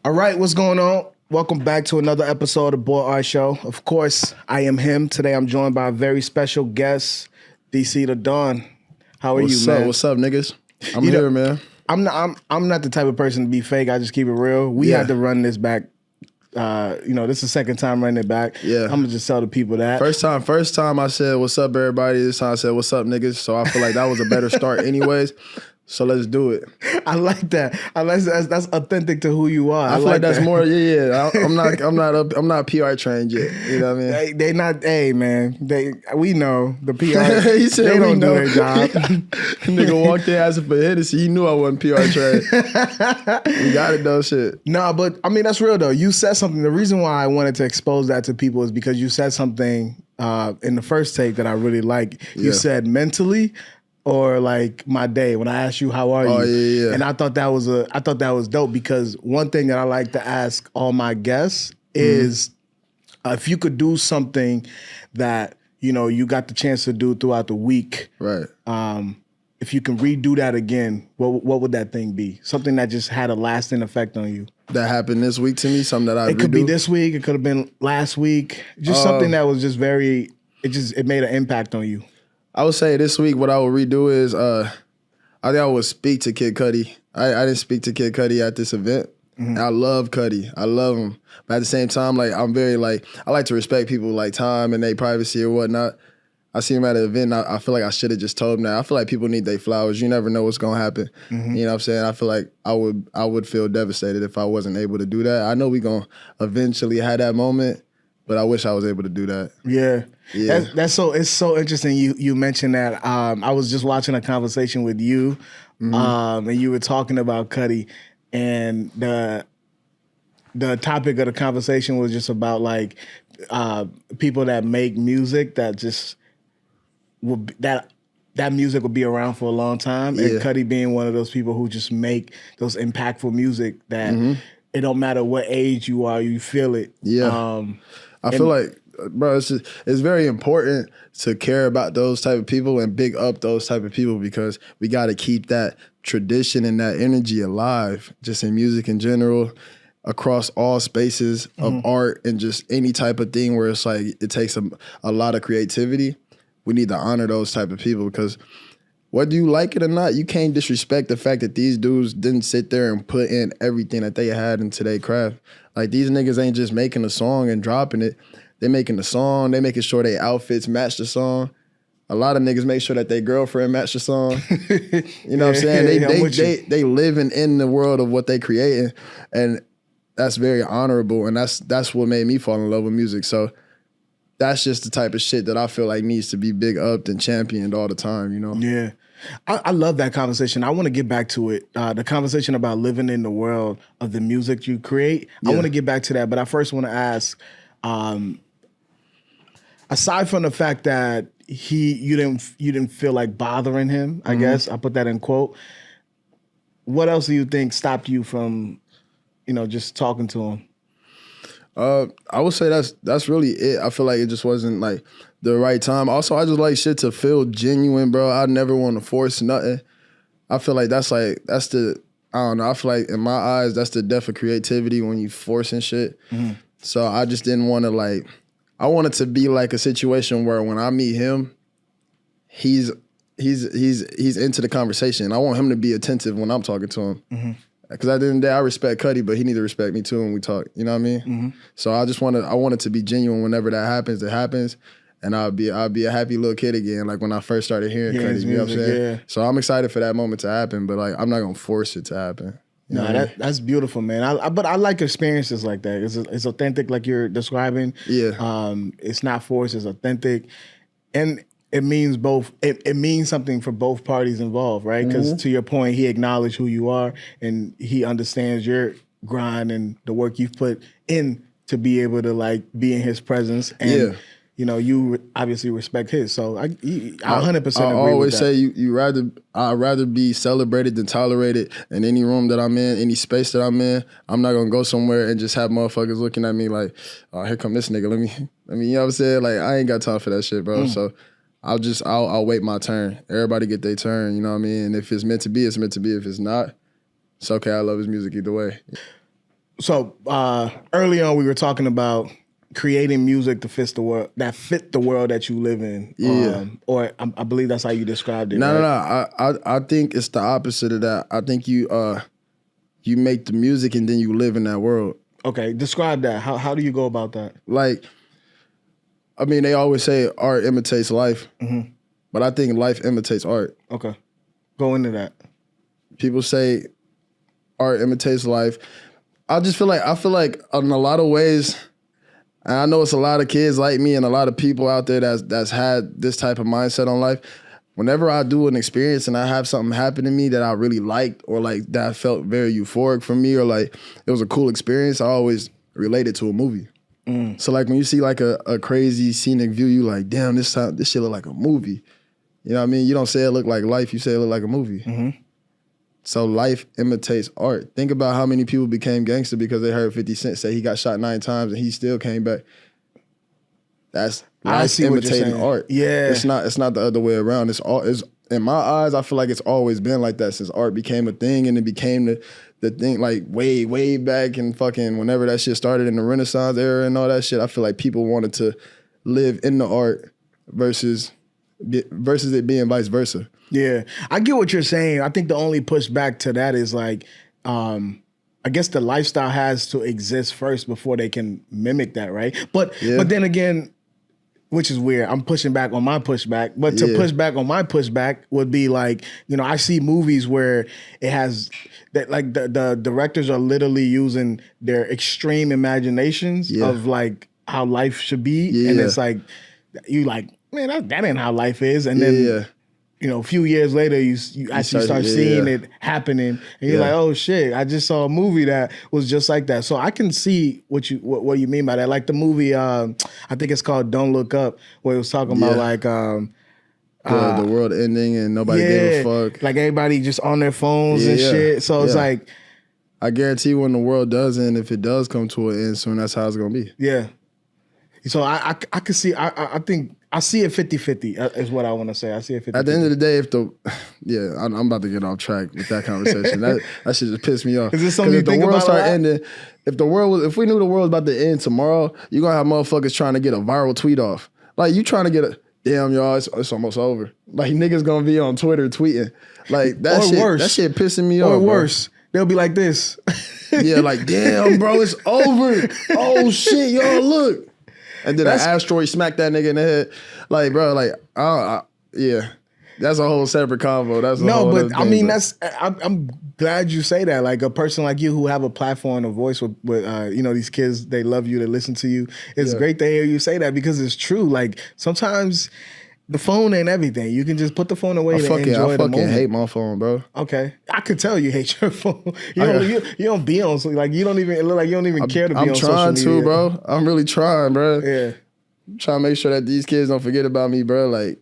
All right, what's going on? Welcome back to another episode of Boy Art Show. Of course, I am him. Today I'm joined by a very special guest, DC the Don. How are you, man? What's up, niggas? I'm here, man. I'm not the type of person to be fake. I just keep it real. We had to run this back. This is the second time running it back. Yeah. I'm gonna just tell the people that. First time I said, what's up, everybody? This time I said, what's up, niggas? So I feel like that was a better start anyways. So let's do it. I like that. That's authentic to who you are. I feel like that's more. Yeah. I'm not PR trained yet. You know what I mean? They not. Hey, man. We know the PR. He said they don't do their job. Nigga walked in asking for Hennessy. He knew I wasn't PR trained. You got it though, shit. No, but I mean that's real though. You said something. The reason why I wanted to expose that to people is because you said something in the first take that I really like. You said mentally. Or like my day when I asked you how are you, Yeah. And I thought that was dope because one thing that I like to ask all my guests is if you could do something that you got the chance to do throughout the week, right? If you can redo that again, what would that thing be? Something that just had a lasting effect on you. That happened this week to me. Something that I it could be this week. It could have been last week. Just something that was just it made an impact on you. I would say this week what I would redo is I think I would speak to Kid Cudi. I didn't speak to Kid Cudi at this event. Mm-hmm. I love Cudi. I love him. But at the same time, like I'm very I like to respect people like time and their privacy or whatnot. I see him at an event and I feel like I should have just told him that. I feel like people need their flowers. You never know what's gonna happen. Mm-hmm. You know what I'm saying? I feel like I would feel devastated if I wasn't able to do that. I know we gonna eventually have that moment, but I wish I was able to do that. Yeah. It's so interesting you mentioned that. I was just watching a conversation with you, and you were talking about Cudi, and the topic of the conversation was just about like people that make music that just that music will be around for a long time, and Cudi being one of those people who just make those impactful music that it don't matter what age you are, you feel it. Yeah, I feel like. Bro, it's very important to care about those type of people and big up those type of people because we got to keep that tradition and that energy alive, just in music in general, across all spaces of art and just any type of thing where it's like it takes a lot of creativity. We need to honor those type of people because whether you like it or not, you can't disrespect the fact that these dudes didn't sit there and put in everything that they had into their craft. Like these niggas ain't just making a song and dropping it. They making the song. They making sure their outfits match the song. A lot of niggas make sure that their girlfriend match the song. You know what I'm saying? They living in the world of what they creating, and that's very honorable. And that's what made me fall in love with music. So that's just the type of shit that I feel like needs to be big upped and championed all the time. You know? Yeah. I love that conversation. I want to get back to it. The conversation about living in the world of the music you create. I want to get back to that, but I first want to ask. Aside from the fact that you didn't feel like bothering him, I guess I put that in quote. What else do you think stopped you from, just talking to him? I would say that's really it. I feel like it just wasn't like the right time. Also, I just like shit to feel genuine, bro. I never want to force nothing. I feel like that's I don't know. I feel like in my eyes, that's the death of creativity when you forcing shit. Mm-hmm. So I just didn't want to I want it to be like a situation where when I meet him, he's into the conversation. I want him to be attentive when I'm talking to him. Mm-hmm. Because at the end of the day, I respect Cudi, but he need to respect me too when we talk. You know what I mean? Mm-hmm. So I want it to be genuine whenever that happens. It happens, and I'll be a happy little kid again, like when I first started hearing Cudi. You know what I'm saying? Yeah. So I'm excited for that moment to happen, but I'm not gonna force it to happen. You know that's beautiful, man. But I like experiences like that. It's authentic, like you're describing. Yeah. It's not forced. It's authentic, and it means both. It means something for both parties involved, right? Because to your point, he acknowledged who you are, and he understands your grind and the work you've put in to be able to be in his presence. And you obviously respect his. So I 100% agree with that. I always say I'd rather be celebrated than tolerated in any room that I'm in, any space that I'm in. I'm not gonna go somewhere and just have motherfuckers looking at me like, oh, here come this nigga. Let me, you know what I'm saying? Like, I ain't got time for that shit, bro. So I'll wait my turn. Everybody get their turn, you know what I mean? And if it's meant to be, it's meant to be. If it's not, it's okay. I love his music either way. So early on, we were talking about creating music to fit the world that you live in. Yeah. Or I believe that's how you described it. No, right? no. I think it's the opposite of that. I think you make the music and then you live in that world. Okay, describe that. How do you go about that? Like, I mean, they always say art imitates life, but I think life imitates art. Okay, go into that. People say art imitates life. I feel like in a lot of ways, and I know it's a lot of kids like me and a lot of people out there that's had this type of mindset on life. Whenever I do an experience and I have something happen to me that I really liked or like that felt very euphoric for me or like it was a cool experience, I always relate it to a movie. So like when you see like a crazy scenic view, you like, damn, this shit look like a movie. You know what I mean? You don't say it look like life, you say it look like a movie. So life imitates art. Think about how many people became gangster because they heard 50 Cent say he got shot 9 times and he still came back. That's life imitating art. Yeah. It's not the other way around. It's in my eyes, I feel like it's always been like that since art became a thing and it became the thing like way back and fucking whenever that shit started in the Renaissance era and all that shit. I feel like people wanted to live in the art versus it being vice versa. Yeah, I get what you're saying. I think the only pushback to that is like, I guess the lifestyle has to exist first before they can mimic that, right? But then again, which is weird. I'm pushing back on my pushback, but to push back on my pushback would be like, I see movies where it has that like the directors are literally using their extreme imaginations of like how life should be, and it's like you like, man, that ain't how life is, and then. A few years later, you actually start seeing it happening, and you're like, "Oh shit! I just saw a movie that was just like that." So I can see what you mean by that. Like the movie, I think it's called "Don't Look Up," where it was talking about like the world ending and nobody gave a fuck. Like everybody just on their phones and shit. So it's like, I guarantee when the world does end, if it does come to an end soon, that's how it's gonna be. Yeah. So I can see. I think. I see it 50-50 is what I want to say. I see it 50-50. At the end of the day, I'm about to get off track with that conversation. that shit just pissed me off. Is this something you think about ending, if we knew the world was about to end tomorrow, you're going to have motherfuckers trying to get a viral tweet off. Like you trying to get damn y'all, it's almost over. Like niggas going to be on Twitter tweeting. Like that shit, worse. That shit pissing me off. Or worse. Bro. They'll be like this. Yeah, like damn bro, it's over. Oh shit, y'all look. And then an asteroid smacked that nigga in the head. Like, bro, like, yeah. That's a whole separate convo. That's a whole other thing, I mean, I'm glad you say that. Like a person like you who have a platform, a voice with these kids, they love you, they listen to you. It's great to hear you say that because it's true. Like sometimes the phone ain't everything. You can just put the phone away and enjoy the moment. I fucking hate my phone, bro. Okay, I could tell you hate your phone. You don't be on, so like you don't even, it look like you don't even care to be on social media. I'm trying to, bro. I'm really trying, bro. Yeah. I'm trying to make sure that these kids don't forget about me, bro. Like,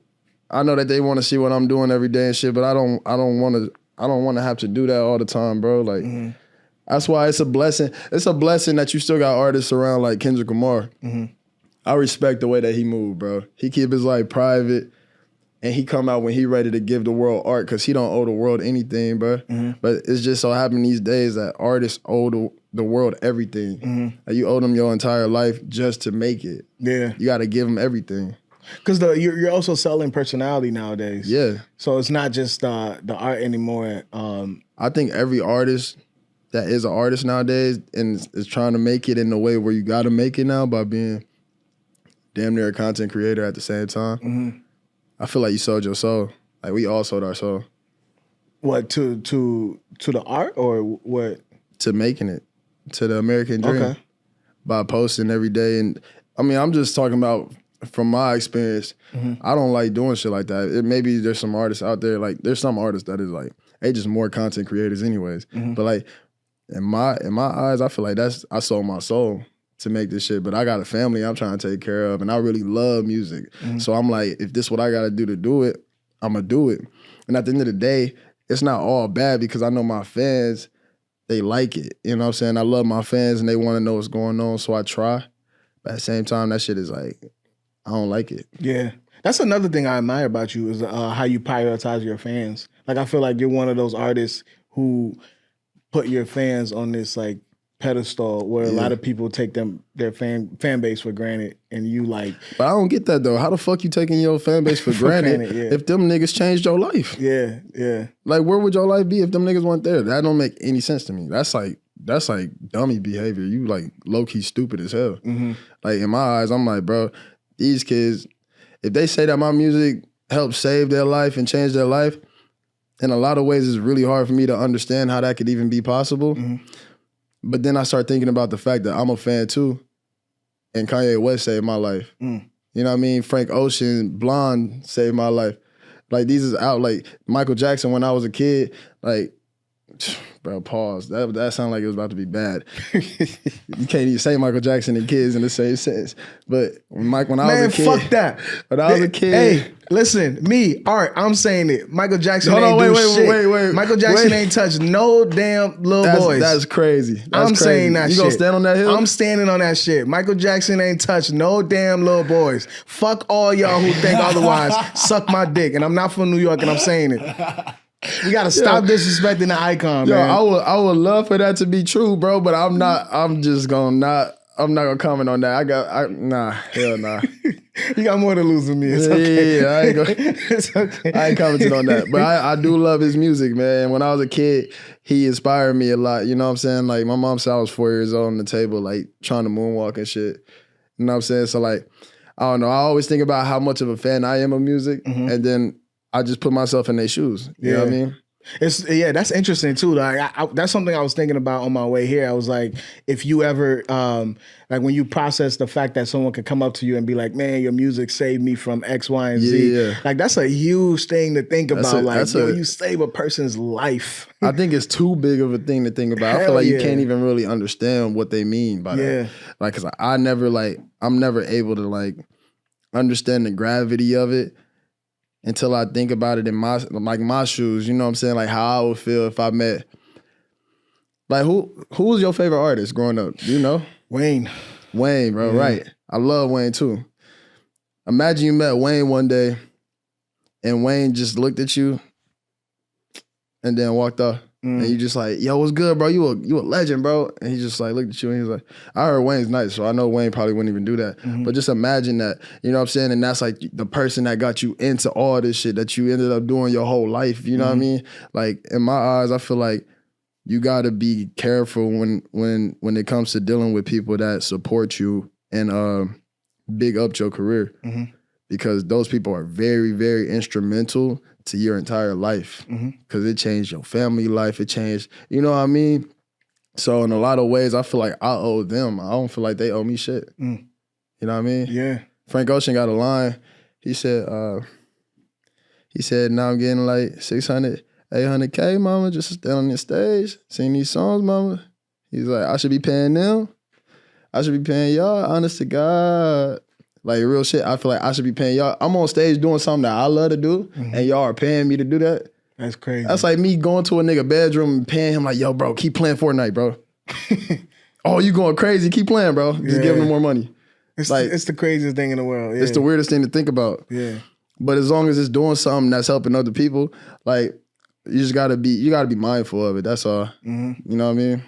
I know that they want to see what I'm doing every day and shit, but I don't want to have to do that all the time, bro. Like, that's why it's a blessing. It's a blessing that you still got artists around like Kendrick Lamar. I respect the way that he moved, bro. He keep his life private, and he come out when he ready to give the world art because he don't owe the world anything, bro. But it's just so happening these days that artists owe the world everything. Like you owe them your entire life just to make it. Yeah, you got to give them everything. Because you're also selling personality nowadays. Yeah. So it's not just the art anymore. I think every artist that is an artist nowadays and is trying to make it in the way where you got to make it now by being damn near a content creator at the same time. I feel like you sold your soul. Like we all sold our soul. What, to the art or what? To making it, to the American dream. Okay. By posting every day. And I mean, I'm just talking about from my experience. I don't like doing shit like that. Maybe there's some artists out there, like there's some artists that is like, they just more content creators anyways. But like in my eyes, I feel like I sold my soul to make this shit, but I got a family I'm trying to take care of, and I really love music. So I'm like, if this is what I got to do it, I'm going to do it. And at the end of the day, it's not all bad because I know my fans, they like it. You know what I'm saying? I love my fans, and they want to know what's going on, so I try. But at the same time, that shit is like, I don't like it. Yeah. That's another thing I admire about you is how you prioritize your fans. Like, I feel like you're one of those artists who put your fans on this, like, pedestal where a lot of people take their fan base for granted, and you like. But I don't get that though. How the fuck you taking your fan base for granted if them niggas changed your life? Yeah, yeah. Like, where would your life be if them niggas weren't there? That don't make any sense to me. That's like dummy behavior. You like low key stupid as hell. Mm-hmm. Like in my eyes, I'm like, bro, these kids, if they say that my music helped save their life and change their life, in a lot of ways, it's really hard for me to understand how that could even be possible. Mm-hmm. But then I start thinking about the fact that I'm a fan too, and Kanye West saved my life. Mm. You know what I mean? Frank Ocean, Blonde saved my life. Like, these is out. Like, Michael Jackson when I was a kid, like, bro, pause. That sounded like it was about to be bad. You can't even say Michael Jackson and kids in the same sentence. But when I was a kid. Man, fuck that. When I was a kid. Hey, listen, Art, I'm saying it. Michael Jackson ain't do shit. Wait. Michael Jackson ain't touched no damn little boys. That's crazy. I'm saying that shit. You gonna stand on that hill? I'm standing on that shit. Michael Jackson ain't touched no damn little boys. Fuck all y'all who think otherwise. Suck my dick. And I'm not from New York and I'm saying it. We gotta stop disrespecting the icon, man. I would love for that to be true, bro, but I'm not gonna comment on that. Nah, hell nah. You got more to lose than me. It's okay. Yeah, It's okay. I ain't commenting on that. But I do love his music, man. When I was a kid, he inspired me a lot. You know what I'm saying? Like, my mom said I was 4 years old on the table, like, trying to moonwalk and shit. You know what I'm saying? So, like, I don't know. I always think about how much of a fan I am of music, and then I just put myself in their shoes. You know what I mean? That's interesting too. Like that's something I was thinking about on my way here. I was like, if you ever like when you process the fact that someone could come up to you and be like, "Man, your music saved me from X, Y, and Z." Like, that's a huge thing to think about. You save a person's life. I think it's too big of a thing to think about. I feel like you can't even really understand what they mean by that. Like, cause I'm never able to like understand the gravity of it until I think about it in my shoes. You know what I'm saying? Like, how I would feel if I met, like, who was your favorite artist growing up? Do you know? Wayne, bro, right. I love Wayne too. Imagine you met Wayne one day and Wayne just looked at you and then walked off. And you just like, yo, what's good, bro? You a legend, bro. And he just like looked at you and he's like, I heard Wayne's nice, so I know Wayne probably wouldn't even do that. But just imagine that, you know what I'm saying? And that's like the person that got you into all this shit that you ended up doing your whole life. You know what I mean? Like, in my eyes, I feel like you gotta be careful when it comes to dealing with people that support you and big up your career. Because those people are very, very instrumental to your entire life, because it changed your family life. It changed, you know what I mean? So in a lot of ways, I feel like I owe them. I don't feel like they owe me shit. You know what I mean? Yeah. Frank Ocean got a line. He said, now I'm getting like 600, 800K, mama, just to stand on the stage, sing these songs, mama. He's like, I should be paying them. I should be paying y'all, honest to God. Like, real shit, I feel like I should be paying y'all. I'm on stage doing something that I love to do, and y'all are paying me to do that. That's crazy. That's like me going to a nigga bedroom and paying him like, yo, bro, keep playing Fortnite, bro. Oh, you going crazy. Keep playing, bro. Just give him more money. It's the craziest thing in the world. Yeah. It's the weirdest thing to think about. Yeah. But as long as it's doing something that's helping other people, like, you gotta be mindful of it. That's all. You know what I mean?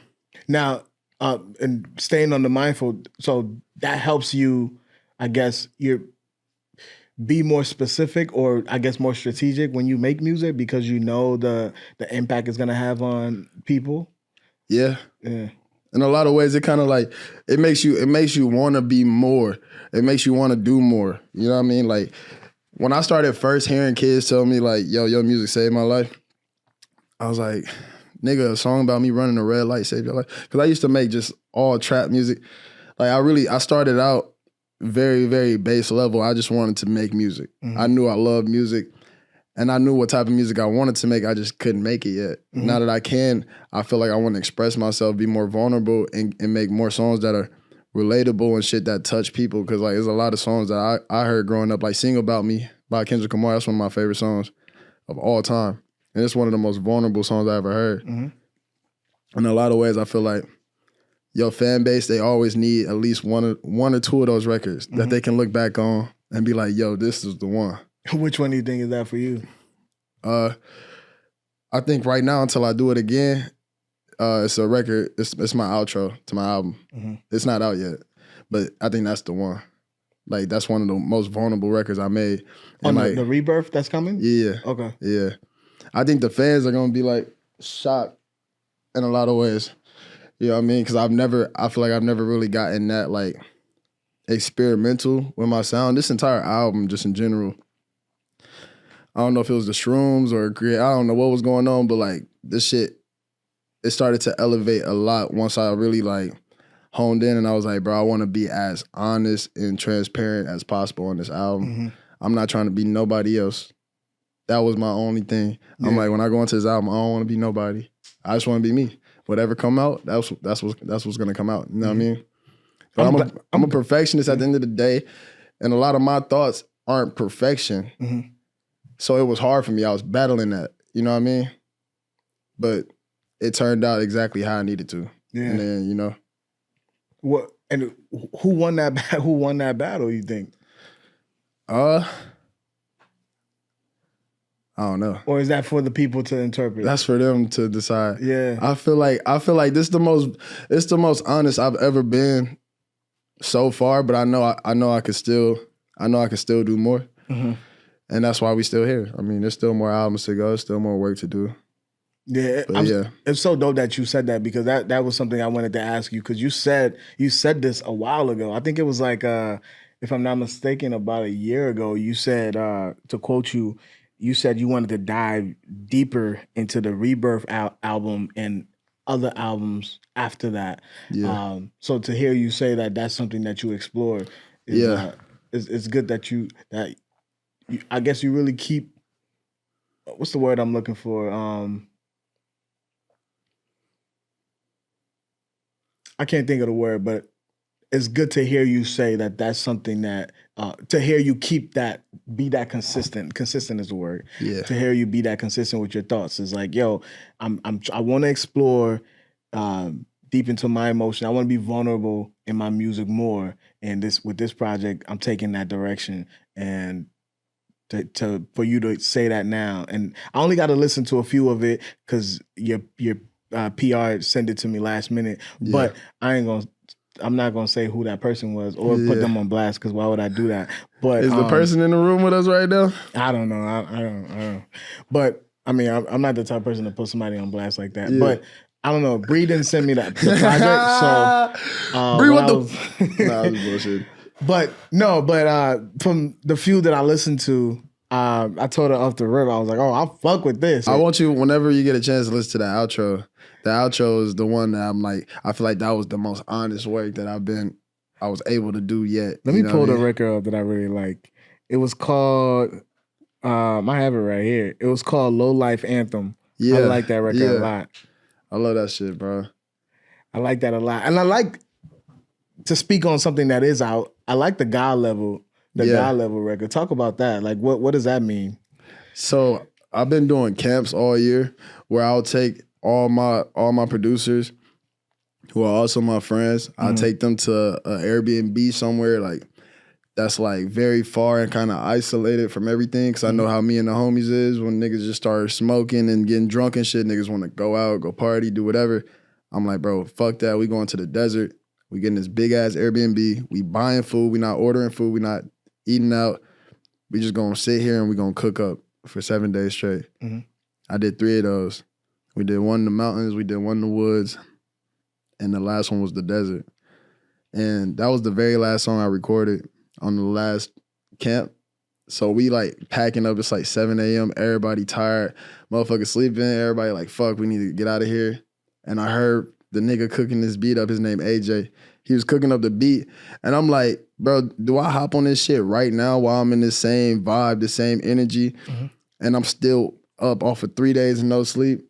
Now, and staying on the mindful, so that helps you, I guess, be more specific, or I guess more strategic when you make music, because you know the impact it's gonna have on people. Yeah. In a lot of ways, it kind of like it makes you want to be more. It makes you want to do more. You know what I mean? Like, when I started first hearing kids tell me like, "Yo, your music saved my life," I was like, "Nigga, a song about me running a red light saved your life?" Because I used to make just all trap music. Like, I started out very, very base level. I just wanted to make music. I knew I loved music, and I knew what type of music I wanted to make. I just couldn't make it yet. Now that I can, I feel like I want to express myself, be more vulnerable, and make more songs that are relatable and shit that touch people. Because like, there's a lot of songs that I heard growing up, like "Sing About Me" by Kendrick Lamar. That's one of my favorite songs of all time, and it's one of the most vulnerable songs I ever heard. In a lot of ways, I feel like your fan base, they always need at least one or two of those records that they can look back on and be like, yo, this is the one. Which one do you think is that for you? I think right now, until I do it again, It's a record. It's my outro to my album. It's not out yet, but I think that's the one. Like that's one of the most vulnerable records I made. And like the Rebirth that's coming? Yeah. Okay. Yeah. I think the fans are gonna be like shocked in a lot of ways. You know what I mean? Because I feel like I've never really gotten that like experimental with my sound. This entire album, just in general, I don't know if it was the shrooms or I don't know what was going on, but like this shit, it started to elevate a lot once I really like honed in and I was like, bro, I want to be as honest and transparent as possible on this album. I'm not trying to be nobody else. That was my only thing. Yeah. I'm like, when I go into this album, I don't want to be nobody. I just want to be me. Whatever come out, that's what's gonna come out. You know what I mean? But I'm a perfectionist at the end of the day, and a lot of my thoughts aren't perfection. So it was hard for me. I was battling that. You know what I mean? But it turned out exactly how I needed to. Yeah. And then, you know. What and who won that battle, you think? I don't know. Or is that for the people to interpret? That's for them to decide. Yeah. I feel like it's the most honest I've ever been so far, but I know I could still do more. And that's why we still here. I mean, there's still more albums to go, still more work to do. Yeah, it's so dope that you said that because that was something I wanted to ask you because you said this a while ago. I think it was like if I'm not mistaken, about a year ago. You said to quote you, you said you wanted to dive deeper into the Rebirth album and other albums after that. Yeah. So to hear you say that that's something that you explore, it's good that you I guess you really keep. What's the word I'm looking for? I can't think of the word, but it's good to hear you say that that's something that, to hear you keep that, be that consistent. Consistent is the word. Yeah. To hear you be that consistent with your thoughts is like, yo, I want to explore deep into my emotion. I want to be vulnerable in my music more. And with this project, I'm taking that direction. And for you to say that now, and I only got to listen to a few of it because your PR sent it to me last minute, but I'm not gonna say who that person was or put them on blast because why would I do that? But is the person in the room with us right now? I don't know. I don't. But I mean, I'm not the type of person to put somebody on blast like that. Yeah. But I don't know. Bree didn't send me the project, so Bree, what the? Nah, it was bullshit. But from the few that I listened to. I told her off the rip, I was like, oh, I'll fuck with this. I want you, whenever you get a chance to listen to the outro. The outro is the one that I'm like, I feel like that was the most honest work that I was able to do yet. Let me pull the record up that I really like. It was called, I have it right here. It was called Low Life Anthem. Yeah. I like that record a lot. I love that shit, bro. I like that a lot. And I like to speak on something that is out. I like the God level. God level record. Talk about that. Like, what does that mean? So I've been doing camps all year where I'll take all my producers who are also my friends. I'll take them to an Airbnb somewhere like that's like very far and kind of isolated from everything because I know how me and the homies is when niggas just start smoking and getting drunk and shit. Niggas want to go out, go party, do whatever. I'm like, bro, fuck that. We going to the desert. We getting this big ass Airbnb. We buying food. We not ordering food. We not eating out. We just gonna sit here and we gonna cook up for 7 days straight. I did 3 of those. We did one in the mountains, we did one in the woods, and the last one was the desert. And that was the very last song I recorded on the last camp. So we like packing up, it's like 7 a.m., everybody tired, motherfuckers sleeping, everybody like, fuck, we need to get out of here. And I heard the nigga cooking this beat up, his name AJ. He was cooking up the beat, and I'm like, bro, do I hop on this shit right now while I'm in the same vibe, the same energy, and I'm still up off of 3 days and no sleep?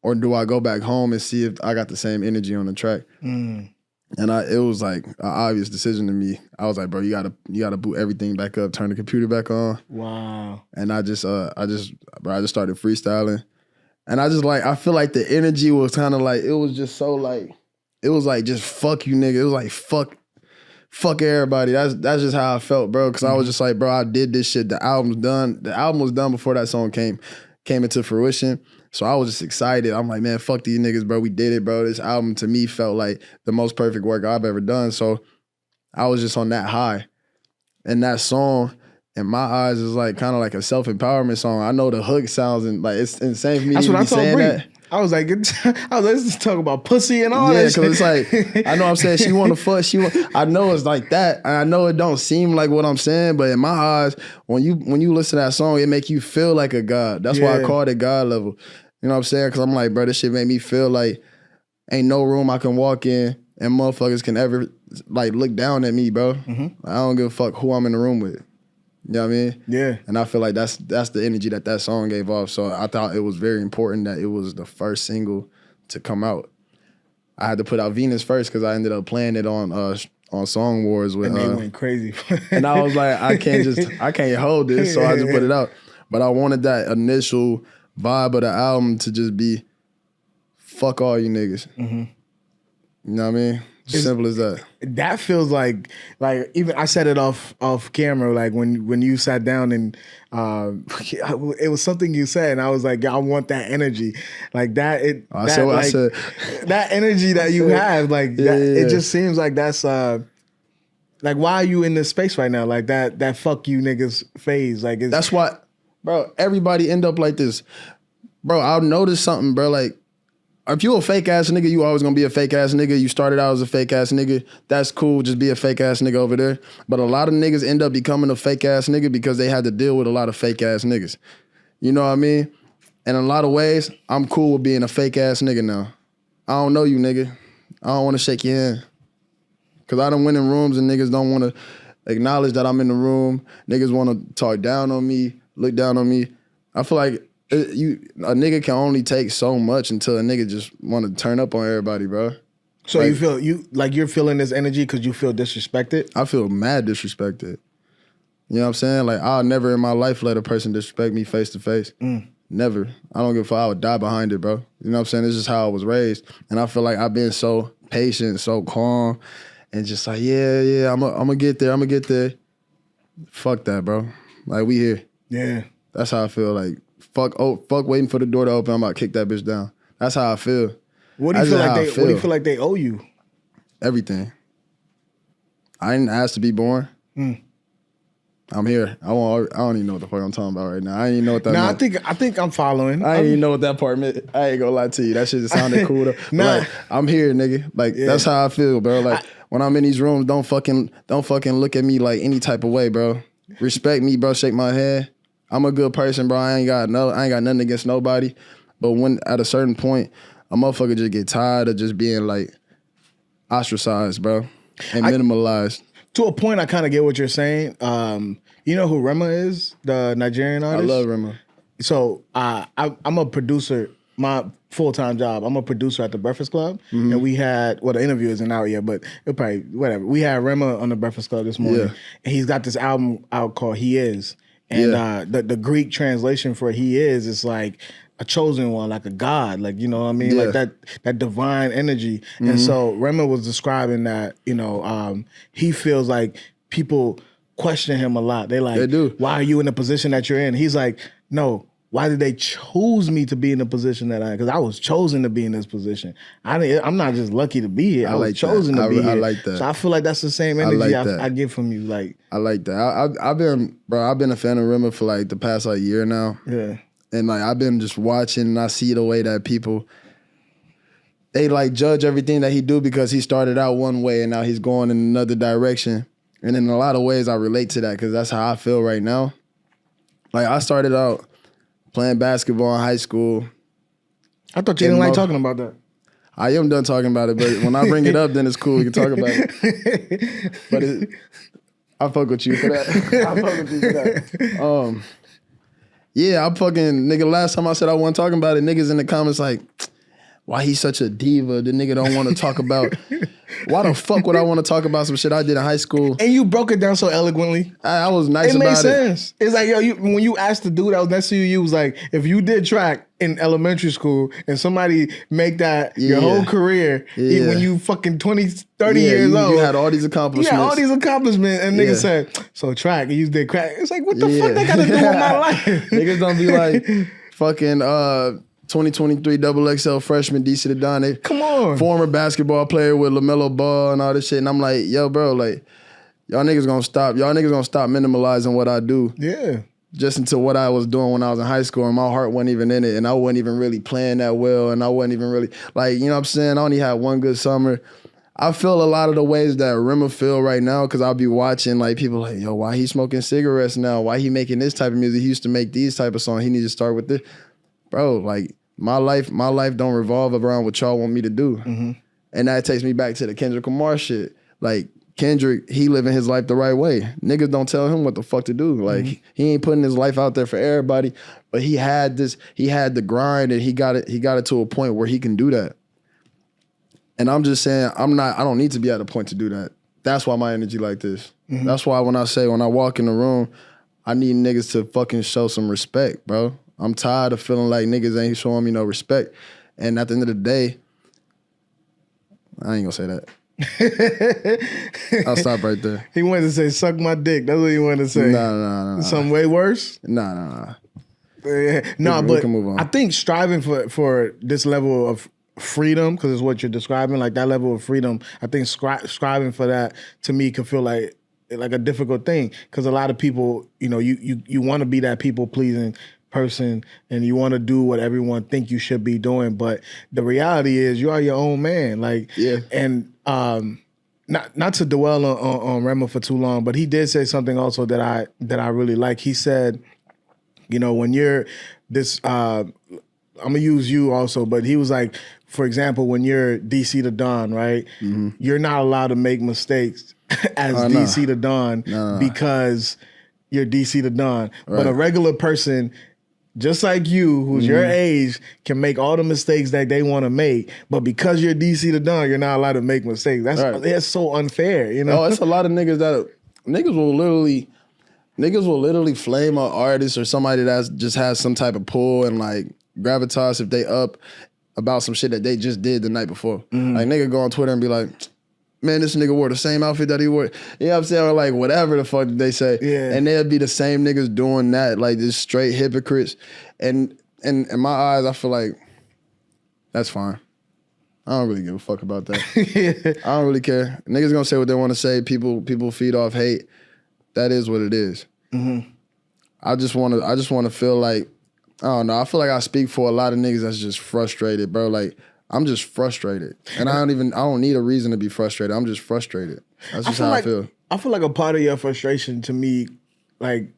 Or do I go back home and see if I got the same energy on the track? And it was like an obvious decision to me. I was like, bro, you gotta boot everything back up, turn the computer back on. Wow. And I just started freestyling. And I feel like the energy was kind of like, it was just so like, it was like, just fuck you, nigga. It was like, fuck everybody. That's just how I felt, bro. Because I was just like, bro, I did this shit. The album's done. The album was done before that song came came into fruition. So I was just excited. I'm like, man, fuck these niggas, bro. We did it, bro. This album to me felt like the most perfect work I've ever done. So I was just on that high. And that song, in my eyes, is like kind of like a self-empowerment song. I know the hook sounds and like it's insane for me That's to what be I told saying Bree. that. I was like, let's just talk about pussy and all that Yeah, shit. because it's like, I know I'm saying she want to fuck. I know it's like that. And I know it don't seem like what I'm saying, but in my eyes, when you listen to that song, it make you feel like a god. That's why I called it God level. You know what I'm saying? Because I'm like, bro, this shit made me feel like ain't no room I can walk in and motherfuckers can ever like look down at me, bro. I don't give a fuck who I'm in the room with. You know what I mean? Yeah. And I feel like that's the energy that song gave off. So I thought it was very important that it was the first single to come out. I had to put out Venus first because I ended up playing it on Song Wars with. And they went crazy. And I was like, I can't hold this, so I just put it out. But I wanted that initial vibe of the album to just be, fuck all you niggas. You know what I mean? Simple as that. That feels like even I said it off camera, like when you sat down and it was something you said and I was like, I want that energy. Like that I said. That energy that you have, like it just seems like that's like why are you in this space right now? Like that fuck you niggas phase. Like that's why, bro, everybody end up like this. Bro, I'll notice something, bro, like if you a fake ass nigga, you always gonna be a fake ass nigga. You started out as a fake ass nigga. That's cool. Just be a fake ass nigga over there. But a lot of niggas end up becoming a fake ass nigga because they had to deal with a lot of fake ass niggas. You know what I mean? And in a lot of ways, I'm cool with being a fake ass nigga now. I don't know you, nigga. I don't want to shake your hand. Cause I done went in rooms and niggas don't want to acknowledge that I'm in the room. Niggas want to talk down on me, look down on me. I feel like a nigga can only take so much until a nigga just want to turn up on everybody, bro. So like, you're feeling this energy because you feel disrespected? I feel mad disrespected. You know what I'm saying? Like I'll never in my life let a person disrespect me face to face. Never. I don't give a fuck. I would die behind it, bro. You know what I'm saying? It's just how I was raised. And I feel like I've been so patient, so calm, and just like, yeah, I'm gonna get there. Fuck that, bro. Like we here. Yeah. That's how I feel. Like fuck waiting for the door to open. I'm about to kick that bitch down. That's how I feel. What do you feel like they owe you? Everything. I didn't ask to be born. I'm here. I don't even know what the fuck I'm talking about right now. I ain't even know what that meant. I think I'm following. I ain't even know what that part meant. I ain't gonna lie to you. That shit just sounded cool though. Like, I'm here, nigga. Like that's how I feel, bro. Like when I'm in these rooms, don't fucking look at me like any type of way, bro. Respect me, bro. Shake my hand. I'm a good person, bro. I ain't got nothing against nobody. But when at a certain point, a motherfucker just get tired of just being like ostracized, bro, and minimalized. To a point, I kind of get what you're saying. You know who Rema is, the Nigerian artist? I love Rema. So I'm a producer. My full-time job, I'm a producer at the Breakfast Club, and we had, the interview isn't out yet, but it'll probably, whatever. We had Rema on the Breakfast Club this morning, and he's got this album out called He Is. And the Greek translation for He Is like a chosen one, like a god, like, you know what I mean? Like that divine energy. And so Rema was describing that, he feels like people question him a lot. They do. Why are you in the position that you're in? He's like, no, why did they choose me to be in the position that I am? Because I was chosen to be in this position. I'm not just lucky to be here. I was chosen to be here. I like that. So I feel like that's the same energy I get from you. Like I like that. I've been a fan of Rema for like the past year now. Yeah. And like I've been just watching and I see the way that people, they like judge everything that he do because he started out one way and now he's going in another direction. And in a lot of ways I relate to that because that's how I feel right now. Like I started out playing basketball in high school. I thought you didn't like talking about that. I am done talking about it, but when I bring it up, then it's cool. We can talk about it. But I fuck with you for that. Yeah, I fucking, nigga, last time I said I wasn't talking about it, niggas in the comments like, why he such a diva? The nigga don't want to talk about. Why the fuck would I want to talk about some shit I did in high school? And you broke it down so eloquently. I was nice about it. It made sense. It's like, yo, when you asked the dude that was next to you, you was like, if you did track in elementary school and somebody make that your whole career, even when you fucking 20, 30 years old. You had all these accomplishments. You had all these accomplishments. And niggas said, so track, and you did crack. It's like, what the fuck that got to do with my life? Niggas don't be like, fucking 2023 XXL freshman DC the Don. They Come on. former basketball player with LaMelo Ball and all this shit. And I'm like, yo, bro, like, y'all niggas gonna stop minimalizing what I do. Yeah. Just into what I was doing when I was in high school, and my heart wasn't even in it, and I wasn't even really playing that well, and I wasn't even really, like, you know what I'm saying? I only had one good summer. I feel a lot of the ways that Rema feel right now, because I'll be watching, like, people like, yo, why he smoking cigarettes now? Why he making this type of music? He used to make these type of songs. He needs to start with this. Bro, like, my life don't revolve around what y'all want me to do. Mm-hmm. And that takes me back to the Kendrick Lamar shit. Like, Kendrick, he living his life the right way. Niggas don't tell him what the fuck to do. Like, he ain't putting his life out there for everybody, but he had the grind, and he got it to a point where he can do that. And I'm just saying, I don't need to be at a point to do that. That's why my energy like this. Mm-hmm. That's why when I walk in the room, I need niggas to fucking show some respect, bro. I'm tired of feeling like niggas ain't showing me no respect. And at the end of the day, I ain't gonna say that. I'll stop right there. He wanted to say, suck my dick. That's what he wanted to say. No. Something way worse? No. No, but we can move on. I think striving for this level of freedom, because it's what you're describing, like that level of freedom, I think striving for that, to me, can feel like a difficult thing, because a lot of people, you know, you want to be that people-pleasing person, and you want to do what everyone think you should be doing, but the reality is you are your own man. Like, yeah. And not to dwell on Rema for too long, but he did say something also that I really like. He said, you know, when you're this, I'm gonna use you also, but he was like, for example, when you're DC the Don, right? Mm-hmm. You're not allowed to make mistakes as DC the Don because you're DC the Don. Right. But a regular person, just like you, who's your age, can make all the mistakes that they want to make, but because you're DC the Don, you're not allowed to make mistakes. That's so unfair, you know? Oh, it's a lot of niggas that niggas will literally flame an artist or somebody that just has some type of pull and like gravitas if they up about some shit that they just did the night before. Mm-hmm. Like, nigga go on Twitter and be like, man, this nigga wore the same outfit that he wore. You know what I'm saying? Or like whatever the fuck they say. Yeah. And they'll be the same niggas doing that, like just straight hypocrites. And in my eyes, I feel like that's fine. I don't really give a fuck about that. Yeah. I don't really care. Niggas gonna say what they want to say. People feed off hate. That is what it is. Mm-hmm. I just want to feel like, I don't know. I feel like I speak for a lot of niggas that's just frustrated, bro. Like, I'm just frustrated, and I don't need a reason to be frustrated. I'm just frustrated. That's just how I feel. I feel like a part of your frustration, to me, like,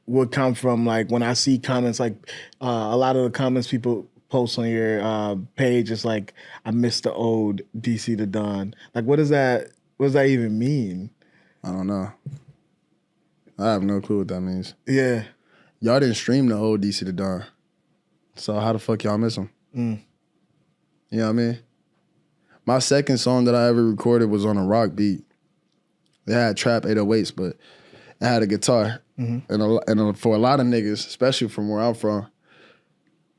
would come from like when I see comments, like a lot of the comments people post on your page is like, I miss the old DC the Don. Like, what does that even mean? I don't know. I have no clue what that means. Yeah. Y'all didn't stream the old DC the Don. So how the fuck y'all miss him? Mm. You know what I mean? My second song that I ever recorded was on a rock beat. It had trap 808s, but it had a guitar. Mm-hmm. And for a lot of niggas, especially from where I'm from,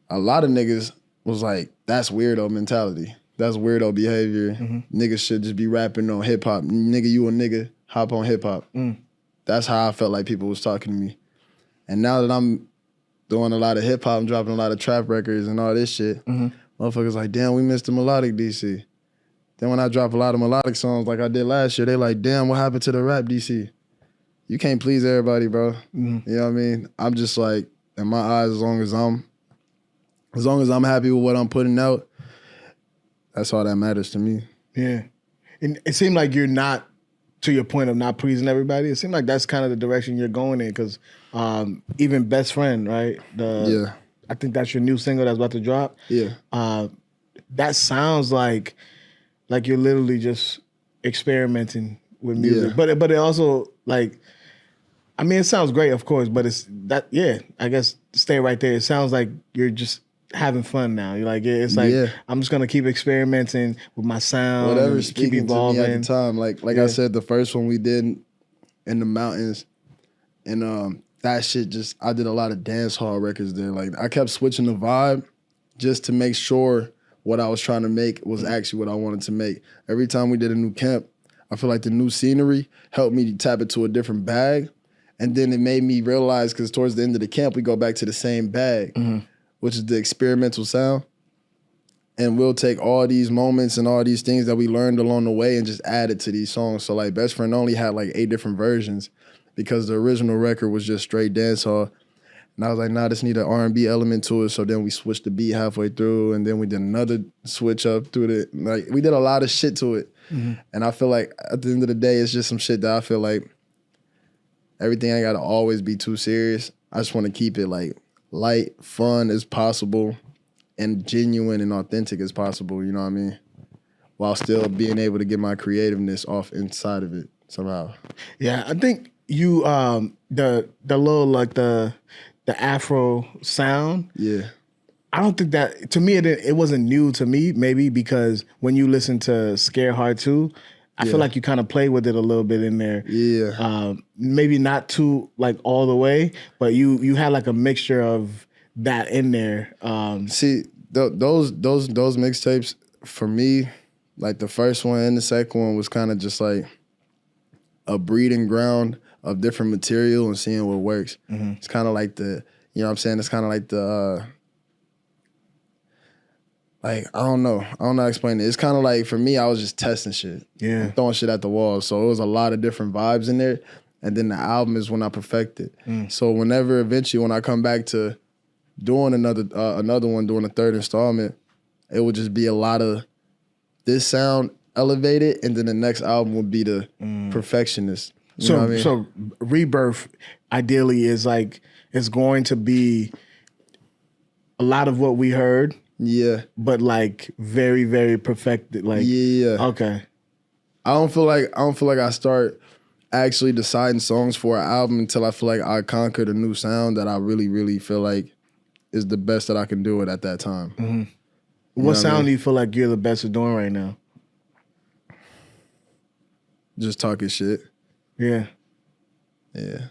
a lot of niggas was like, that's weirdo mentality. That's weirdo behavior. Mm-hmm. Niggas should just be rapping on hip hop. Nigga, you a nigga, hop on hip hop. Mm. That's how I felt like people was talking to me. And now that I'm doing a lot of hip hop, I'm dropping a lot of trap records and all this shit, motherfuckers like, damn, we missed the melodic DC. Then when I drop a lot of melodic songs like I did last year, they like, damn, what happened to the rap DC? You can't please everybody, bro. You know what I mean? I'm just like, in my eyes, as long as I'm happy with what I'm putting out, that's all that matters to me. Yeah. And it seemed like you're not, to your point of not pleasing everybody, it seemed like that's kind of the direction you're going in, because even Best Friend, right? I think that's your new single that's about to drop. Yeah. That sounds like you're literally just experimenting with music. Yeah. But it also, like, I mean, it sounds great, of course, but it's that, yeah, I guess stay right there. It sounds like you're just having fun now. You're like, it's like, I'm just gonna keep experimenting with my sound. Whatever's speaking to me at the time. Like I said, the first one we did in the mountains, and that shit just, I did a lot of dance hall records there. Like, I kept switching the vibe just to make sure what I was trying to make was actually what I wanted to make. Every time we did a new camp, I feel like the new scenery helped me tap into a different bag. And then it made me realize, because towards the end of the camp, we go back to the same bag. Mm-hmm. which is the experimental sound. And we'll take all these moments and all these things that we learned along the way and just add it to these songs. So like Best Friend Only had like 8 different versions because the original record was just straight dancehall. And I was like, nah, this need an R&B element to it. So then we switched the beat halfway through, and then we did another switch up through it. Like we did a lot of shit to it. And I feel like at the end of the day, it's just some shit that I feel like everything ain't gotta always be too serious. I just want to keep it like light, fun as possible, and genuine and authentic as possible, you know what I mean? While still being able to get my creativeness off inside of it somehow. Yeah, I think you the little like the Afro sound. Yeah. I don't think that, to me, it wasn't new to me, maybe because when you listen to Scared Hard 2, I feel like you kind of play with it a little bit in there. Yeah. Maybe not too like all the way, but you had like a mixture of that in there. See, those mixtapes for me, like the first one and the second one was kind of just like a breeding ground of different material and seeing what works. It's kind of like you know what I'm saying? It's kind of like like, I don't know how to explain it. It's kind of like, for me, I was just testing shit. Yeah. And throwing shit at the wall. So it was a lot of different vibes in there. And then the album is when I perfected. So eventually when I come back to doing another one, doing a third installment, it would just be a lot of this sound elevated, and then the next album would be the perfectionist. You know what I mean? So Rebirth ideally is like, it's going to be a lot of what we heard. Yeah. But like very, very perfected. Like Okay. I don't feel like I start actually deciding songs for an album until I feel like I conquered a new sound that I really, really feel like is the best that I can do it at that time. What sound do you feel like you're the best at doing right now? Just talking shit. Yeah. Yeah.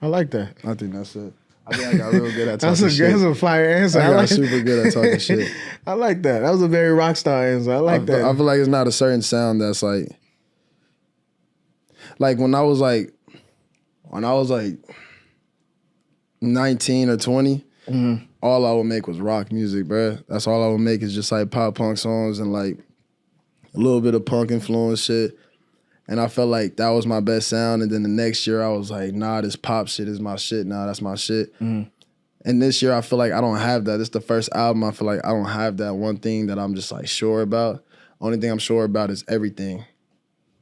I like that. I think that's it. I think I got real good at talking shit. That's a fire answer. I got super good at talking shit. I like that. That was a very rock star answer. I like that. I feel like it's not a certain sound that's like when I was like 19 or 20, all I would make was rock music, bruh. That's all I would make is just like pop punk songs and like a little bit of punk influence shit. And I felt like that was my best sound. And then the next year I was like, nah, this pop shit is my shit. Nah, that's my shit. And this year I feel like I don't have that. It's the first album I feel like I don't have that one thing that I'm just like sure about. Only thing I'm sure about is everything.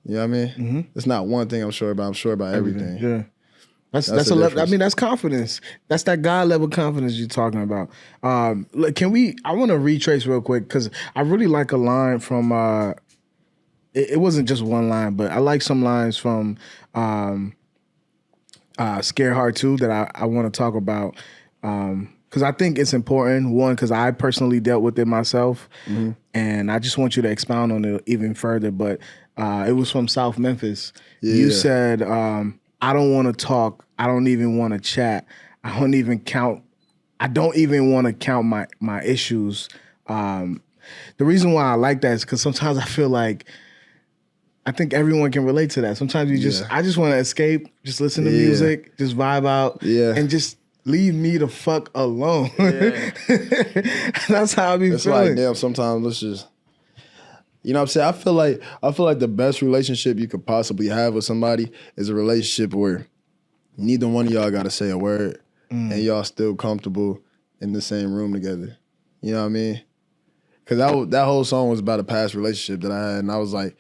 You know what I mean? It's not one thing I'm sure about. I'm sure about everything. Yeah. That's a level. I mean, that's confidence. That's that God level confidence you're talking about. I want to retrace real quick because I really like a line from. It wasn't just one line, but I like some lines from Scared Hard 2 that I want to talk about because I think it's important. One, because I personally dealt with it myself, and I just want you to expound on it even further. But it was from South Memphis. Yeah. You said, I don't want to talk. I don't even want to chat. I don't even want to count my issues. The reason why I like that is because sometimes I feel like I think everyone can relate to that. Sometimes I just want to escape, just listen to music, just vibe out, and just leave me the fuck alone. Yeah. That's how I be feeling. It's like, damn, sometimes let's just, you know what I'm saying? I feel like the best relationship you could possibly have with somebody is a relationship where neither one of y'all got to say a word and y'all still comfortable in the same room together. You know what I mean? Because that whole song was about a past relationship that I had, and I was like,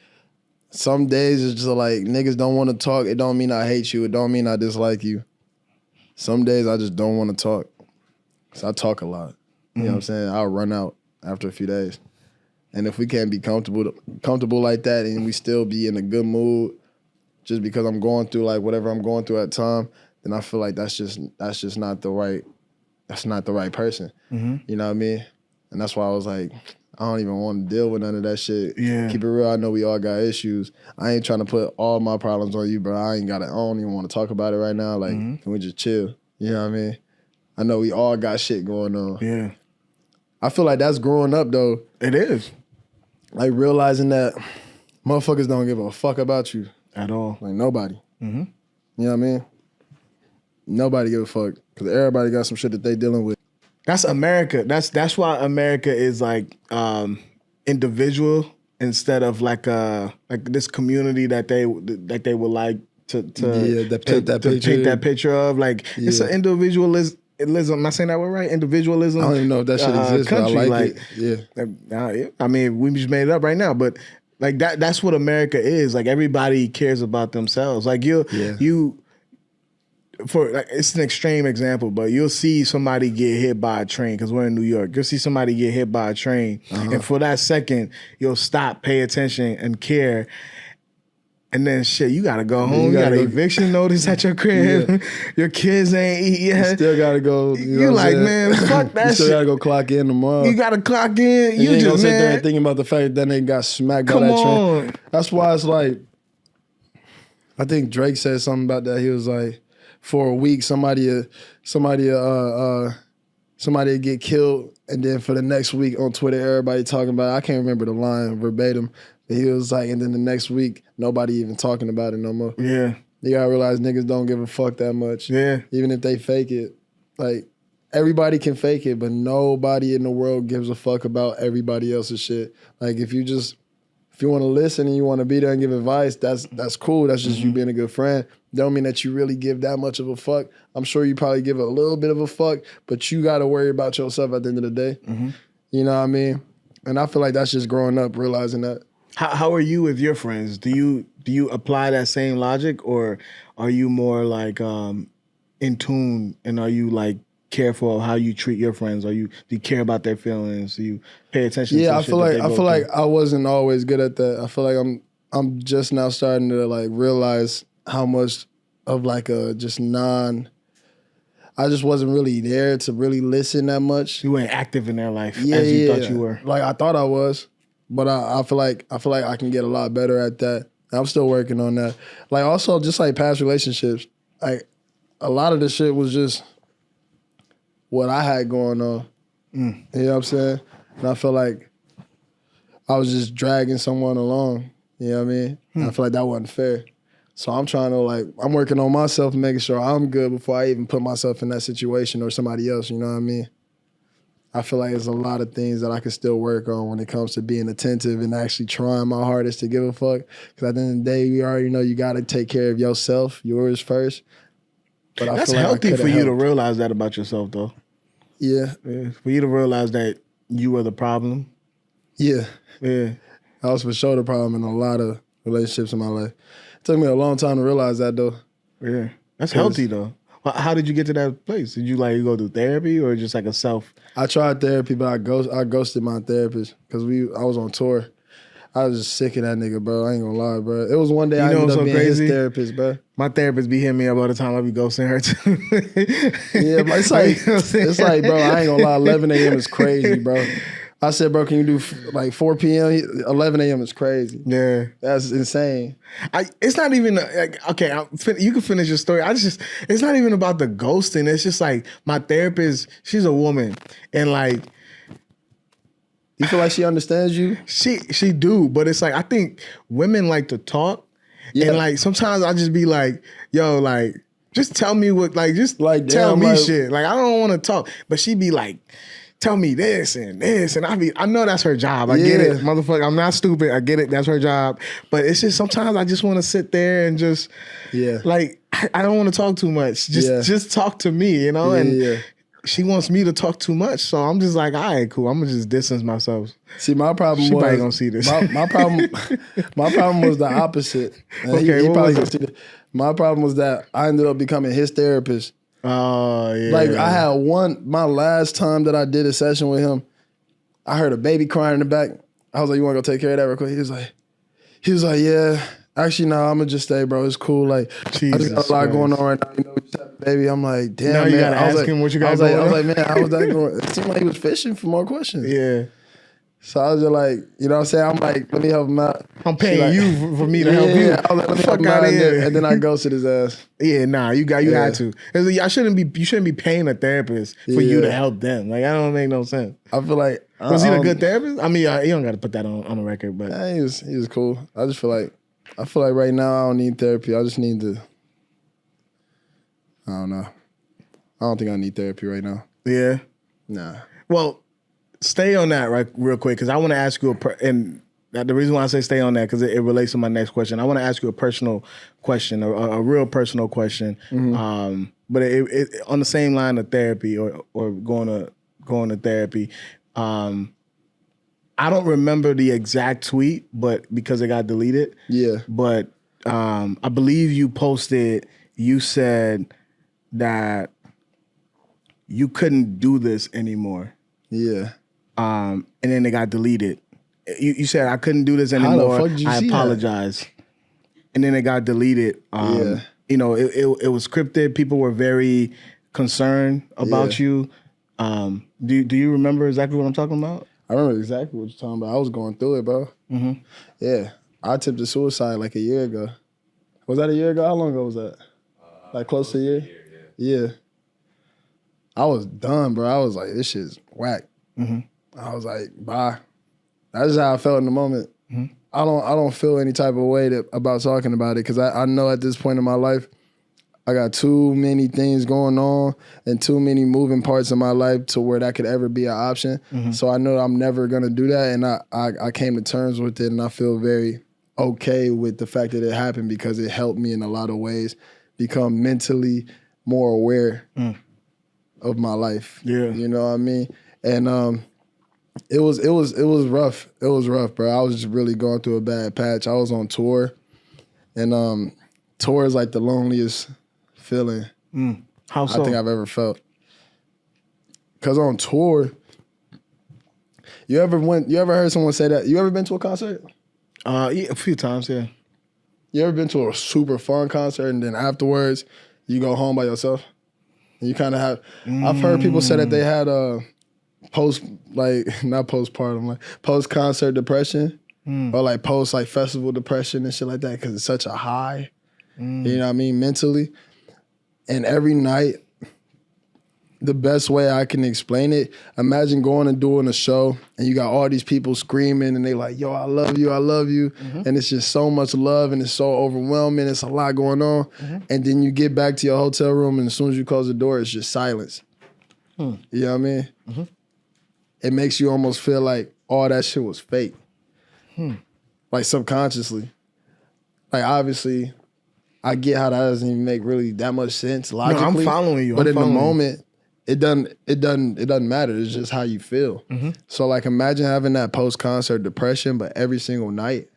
some days it's just like niggas don't want to talk. It don't mean I hate you. It don't mean I dislike you. Some days I just don't want to talk. So I talk a lot. You know what I'm saying? I'll run out after a few days. And if we can't be comfortable like that and we still be in a good mood just because I'm going through like whatever I'm going through at the time, then I feel like that's just not the right person. You know what I mean? And that's why I was like, I don't even want to deal with none of that shit. Yeah. Keep it real. I know we all got issues. I ain't trying to put all my problems on you, bro. I don't even want to talk about it right now. Like, can we just chill? You know what I mean? I know we all got shit going on. Yeah. I feel like that's growing up, though. It is. Like, realizing that motherfuckers don't give a fuck about you. At all. Like, nobody. You know what I mean? Nobody give a fuck. Because everybody got some shit that they dealing with. That's America. That's why America is like individual instead of like this community that they would like to paint that picture of. Like it's an individualism. Am I saying that word right? Individualism. I don't even know if that shit exists, country, but I like it. Yeah. I mean, we just made it up right now, but like that's what America is. Like everybody cares about themselves. Like it's an extreme example, but you'll see somebody get hit by a train because we're in New York. You'll see somebody get hit by a train, and for that second, you'll stop, pay attention, and care. And then shit, you gotta go home. You got an eviction notice at your crib. Yeah. Your kids ain't eat yet. You still gotta go. You like, man, fuck that shit. You still gotta go clock in tomorrow. You gotta clock in. You just sit there and thinking about the fact that they got smacked by that train. That's why it's like, I think Drake said something about that. He was like, for a week, somebody get killed, and then for the next week on Twitter, everybody talking about it. I can't remember the line verbatim, but he was like, and then the next week, nobody even talking about it no more. Yeah. You gotta realize niggas don't give a fuck that much. Yeah. Even if they fake it. Like, everybody can fake it, but nobody in the world gives a fuck about everybody else's shit. Like, if you want to listen and you want to be there and give advice, that's cool. That's just you being a good friend. Don't mean that you really give that much of a fuck. I'm sure you probably give a little bit of a fuck, but you got to worry about yourself at the end of the day. You know what I mean? And I feel like that's just growing up, realizing that. How are you with your friends? Do you apply that same logic, or are you more like in tune, and are you like careful of how you treat your friends? Do you care about their feelings? Do you pay attention to I feel like I wasn't always good at that. I feel like I'm just now starting to like realize how much of like I just wasn't really there to really listen that much. You weren't active in their life as you thought you were. Like I thought I was, but I feel like I can get a lot better at that. I'm still working on that. Like also just like past relationships, like a lot of the shit was just what I had going on. You know what I'm saying? And I feel like I was just dragging someone along. You know what I mean? I feel like that wasn't fair. So I'm trying to I'm working on myself and making sure I'm good before I even put myself in that situation or somebody else, you know what I mean? I feel like there's a lot of things that I can still work on when it comes to being attentive and actually trying my hardest to give a fuck. Because at the end of the day, you already know you got to take care of yours first. But I That's feel like healthy for you to realize that about yourself, though. Yeah. For you to realize that you were the problem. Yeah. Yeah. I was for sure the problem in a lot of relationships in my life. It took me a long time to realize that, though. Yeah. That's healthy, though. How did you get to that place? Did you go through therapy or just like a self? I tried therapy, but I ghosted my therapist because I was on tour. I was just sick of that nigga, bro. I ain't gonna lie, bro. It was one day I ended up being his therapist, bro. My therapist be hitting me up all the time. I be ghosting her too. Yeah, but it's like, bro, I ain't gonna lie. 11 a.m. is crazy, bro. I said, bro, can you do like 4 p.m.? 11 a.m. is crazy. Yeah. That's insane. It's not even, okay, you can finish your story. It's not even about the ghosting. It's just like my therapist, she's a woman. And like. You feel like she understands you? She do, but it's like, I think women like to talk. Yeah. And like, sometimes I just be like, yo, like, just tell me what, like, just like tell me shit. Like, I don't want to talk. But she be like, tell me this and this, and I know that's her job. I get it, motherfucker. I'm not stupid. I get it. That's her job. But it's just sometimes I just want to sit there and just, like, I don't want to talk too much. Just talk to me, you know. And she wants me to talk too much, so I'm just like, all right, cool. I'm gonna just distance myself. See, my problem she was probably gonna see this. My problem was the opposite. Okay, he probably gonna see this. My problem was that I ended up becoming his therapist. Oh, yeah. Like, I had my last time that I did a session with him, I heard a baby crying in the back. I was like, you want to go take care of that real quick? He was like, yeah. Actually, no, I'm going to just stay, bro. It's cool. Like, Jesus I just got a lot going on right now. You know, we just had a baby. I'm like, damn, now man. You got to ask him what you got going on. I was like, man, how was that going? It seemed like he was fishing for more questions. Yeah. So I was just like, you know what I'm saying? I'm like, let me help him out. I'm paying you for me to help you. I was like, let me help him out. And then I ghosted his ass. Yeah, nah, you had to. You shouldn't be paying a therapist for you to help them. Like, that don't make no sense. I feel like was he a good therapist? I mean, you don't got to put that on the record, but he was cool. I feel like right now I don't need therapy. I just need to. I don't know. I don't think I need therapy right now. Yeah. Nah. Well, stay on that real quick because I want to ask you and the reason why I say stay on that because it relates to my next question. I want to ask you a personal question, a real personal question, but it on the same line of therapy or going to therapy. I don't remember the exact tweet, but because it got deleted. Yeah. But I believe you posted. You said that you couldn't do this anymore. Yeah. And then it got deleted. You said I couldn't do this anymore. How the fuck did you see apologize. And then it got deleted. Yeah. You know, it was scripted. People were very concerned about you. Do you remember exactly what I'm talking about? I remember exactly what you're talking about. I was going through it, bro. Mm-hmm. Yeah. I attempted suicide like a year ago. Was that a year ago? How long ago was that? Like close to a year? Yeah. I was done, bro. I was like, this shit's whack. Mm-hmm. I was like, bye. That's how I felt in the moment. Mm-hmm. I don't feel any type of way about talking about it because I know at this point in my life, I got too many things going on and too many moving parts in my life to where that could ever be an option. Mm-hmm. So I know I'm never going to do that. And I came to terms with it and I feel very okay with the fact that it happened because it helped me in a lot of ways become mentally more aware of my life. Yeah. You know what I mean? And it was rough. It was rough, bro. I was just really going through a bad patch. I was on tour and tour is like the loneliest feeling How so? I think I've ever felt. Cause on tour, you ever heard someone say that? You ever been to a concert? Yeah, a few times, yeah. You ever been to a super fun concert and then afterwards you go home by yourself? And you kind of have. I've heard people say that they had a post concert depression or like post like festival depression and shit like that because it's such a high. You know what I mean, mentally. And every night, the best way I can explain it, imagine going and doing a show and you got all these people screaming and they like, yo, I love you, I love you. Mm-hmm. And it's just so much love and it's so overwhelming. It's a lot going on. Mm-hmm. And then you get back to your hotel room and as soon as you close the door, it's just silence. You know what I mean? Mm-hmm. It makes you almost feel like all that shit was fake. Like subconsciously. Like obviously, I get how that doesn't even make really that much sense logically. No, I'm following you. But in the moment, it doesn't matter. It's just how you feel. Mm-hmm. So like imagine having that post-concert depression, but every single night.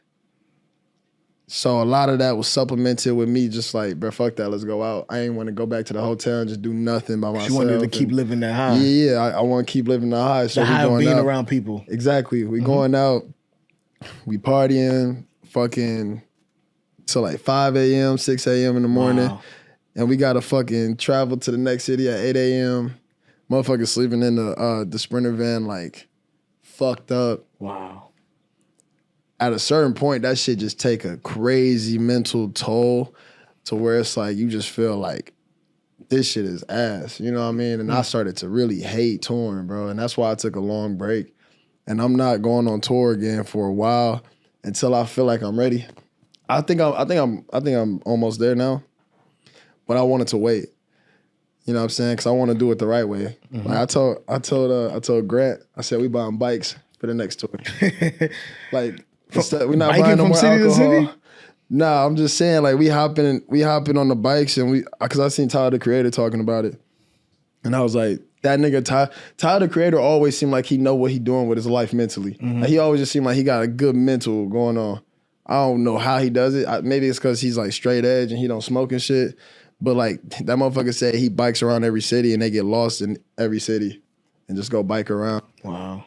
So a lot of that was supplemented with me just like, bro, fuck that, let's go out. I ain't want to go back to the hotel and just do nothing by myself. You wanted to keep living that high. Yeah, I want to keep living the high. So the high of being out. Around people. Exactly. We going out, we partying, fucking till like 5 a.m., 6 a.m. in the morning. Wow. And we got to fucking travel to the next city at 8 a.m. Motherfuckers sleeping in the Sprinter van like fucked up. Wow. At a certain point, that shit just take a crazy mental toll to where it's like you just feel like this shit is ass. You know what I mean? And I started to really hate touring, bro. And that's why I took a long break. And I'm not going on tour again for a while until I feel like I'm ready. I think I'm almost there now, but I wanted to wait. You know what I'm saying? Because I want to do it the right way. Mm-hmm. Like I told Grant, I said we buying bikes for the next tour. Like we're not buying no more alcohol. Nah, I'm just saying like we hopping on the bikes and because I seen Tyler the Creator talking about it, and I was like, that nigga Tyler the Creator always seemed like he know what he doing with his life mentally. Mm-hmm. Like, he always just seemed like he got a good mental going on. I don't know how he does it. Maybe it's because he's like straight edge and he don't smoke and shit. But like that motherfucker said he bikes around every city and they get lost in every city and just go bike around. Wow.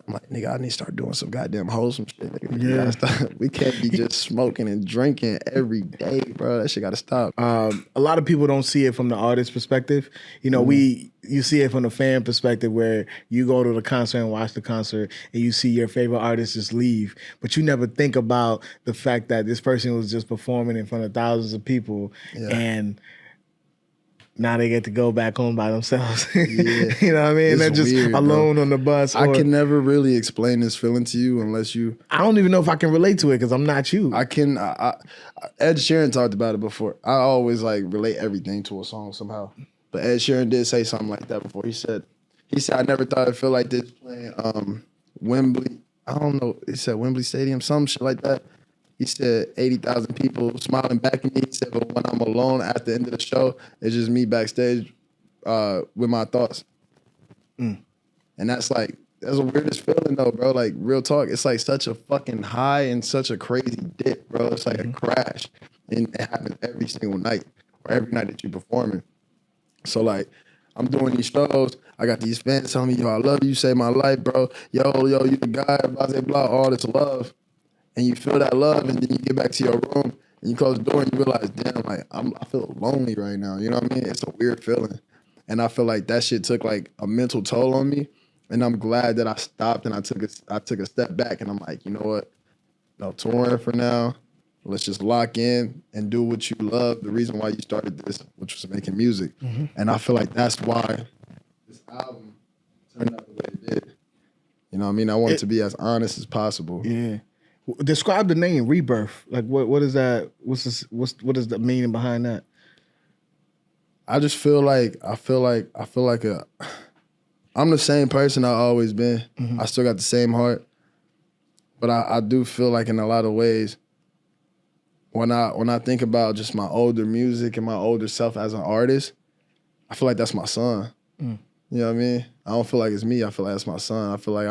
I'm like, nigga, I need to start doing some goddamn wholesome shit. Nigga. Yeah. We can't be just smoking and drinking every day, bro. That shit gotta stop. A lot of people don't see it from the artist perspective. You know, you see it from the fan perspective where you go to the concert and watch the concert and you see your favorite artist just leave. But you never think about the fact that this person was just performing in front of thousands of people and now they get to go back home by themselves. Yeah. You know what I mean? It's They're just weird, alone bro. On the bus. I can never really explain this feeling to you unless you... I don't even know if I can relate to it because I'm not you. Ed Sheeran talked about it before. I always like relate everything to a song somehow. But Ed Sheeran did say something like that before. He said, He said, I never thought it'd feel like this playing Wembley. I don't know. He said Wembley Stadium, some shit like that. He said 80,000 people smiling back at me. He said, but when I'm alone at the end of the show, it's just me backstage with my thoughts. And that's like, that's the weirdest feeling though, bro. Like, real talk, it's like such a fucking high and such a crazy dip, bro. It's like a crash. And it happens every single night or every night that you're performing. So like, I'm doing these shows. I got these fans telling me, yo, I love you, saved my life, bro. Yo, you the guy, blah, blah, blah, all this love. And you feel that love, and then you get back to your room, and you close the door, and you realize, damn, like, I feel lonely right now. You know what I mean? It's a weird feeling. And I feel like that shit took, like, a mental toll on me. And I'm glad that I stopped, and I took a step back, and I'm like, you know what? No touring for now. Let's just lock in and do what you love. The reason why you started this, which was making music. And I feel like that's why this album turned out the way it did. You know what I mean? I want it to be as honest as possible. Yeah. Describe the name Rebirth. Like what is that? What is the meaning behind that? I just feel like I'm the same person I've always been. I still got the same heart. But I do feel like in a lot of ways, when I think about just my older music and my older self as an artist, I feel like that's my son. You know what I mean? I don't feel like it's me. I feel like that's my son. I feel like